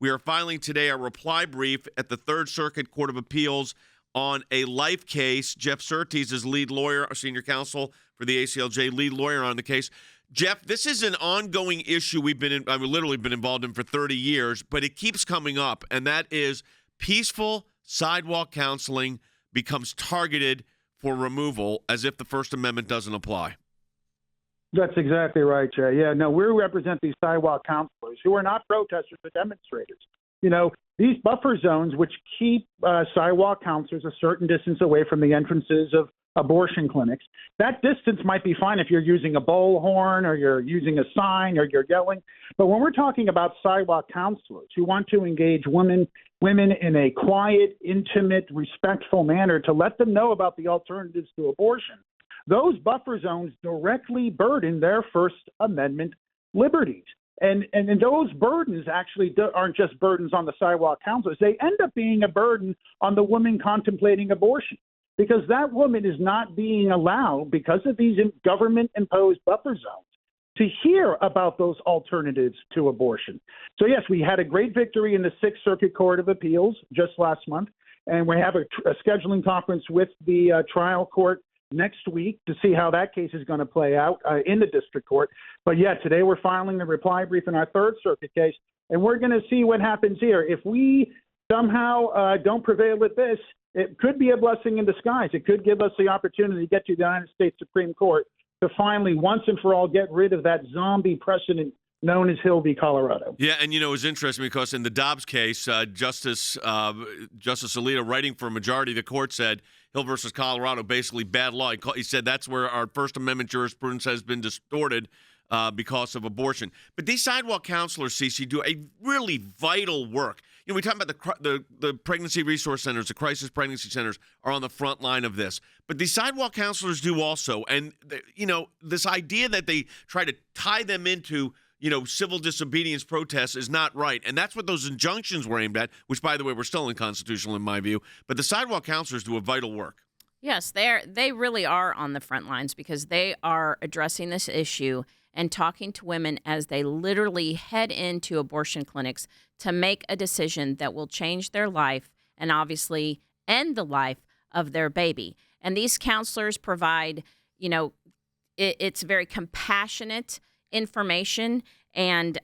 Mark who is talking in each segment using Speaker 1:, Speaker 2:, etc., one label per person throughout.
Speaker 1: We are filing today our reply brief at the Third Circuit Court of Appeals on a life case. Geoff Surtees is lead lawyer, senior counsel for the ACLJ, lead lawyer on the case. Geoff, this is an ongoing issue I've literally been involved in for 30 years, but it keeps coming up, and that is peaceful sidewalk counseling becomes targeted for removal as if the First Amendment doesn't apply.
Speaker 2: That's exactly right, Jay. Yeah, no, we represent these sidewalk counselors who are not protesters but demonstrators. You know, these buffer zones, which keep sidewalk counselors a certain distance away from the entrances of abortion clinics, that distance might be fine if you're using a bullhorn or you're using a sign or you're yelling. But when we're talking about sidewalk counselors who want to engage women in a quiet, intimate, respectful manner to let them know about the alternatives to abortion, those buffer zones directly burden their First Amendment liberties. And those burdens actually aren't just burdens on the sidewalk counselors. They end up being a burden on the woman contemplating abortion, because that woman is not being allowed, because of these government-imposed buffer zones, to hear about those alternatives to abortion. So, yes, we had a great victory in the Sixth Circuit Court of Appeals just last month, and we have a scheduling conference with the trial court next week to see how that case is going to play out in the district court. But, yeah, today we're filing the reply brief in our Third Circuit case, and we're going to see what happens here. If we somehow don't prevail with this, it could be a blessing in disguise. It could give us the opportunity to get to the United States Supreme Court to finally, once and for all, get rid of that zombie precedent known as Hill v. Colorado.
Speaker 1: Yeah, and, it was interesting because in the Dobbs case, Justice Alito, writing for a majority of the court, said Hill versus Colorado, basically bad law. He said that's where our First Amendment jurisprudence has been distorted because of abortion. But these sidewalk counselors, Cece, do a really vital work. We talk about the pregnancy resource centers, the crisis pregnancy centers are on the front line of this. But these sidewalk counselors do also. And, this idea that they try to tie them into, civil disobedience protests is not right. And that's what those injunctions were aimed at, which, by the way, were still unconstitutional in my view. But the sidewalk counselors do a vital work.
Speaker 3: Yes, they really are on the front lines because they are addressing this issue and talking to women as they literally head into abortion clinics to make a decision that will change their life and obviously end the life of their baby. And these counselors provide, it's very compassionate information, and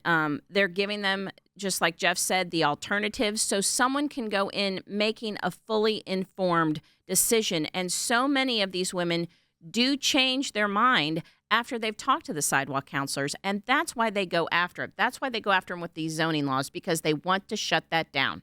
Speaker 3: they're giving them, just like Geoff said, the alternatives so someone can go in making a fully informed decision. And so many of these women do change their mind after they've talked to the sidewalk counselors, and that's why they go after it. That's why they go after them with these zoning laws, because they want to shut that down.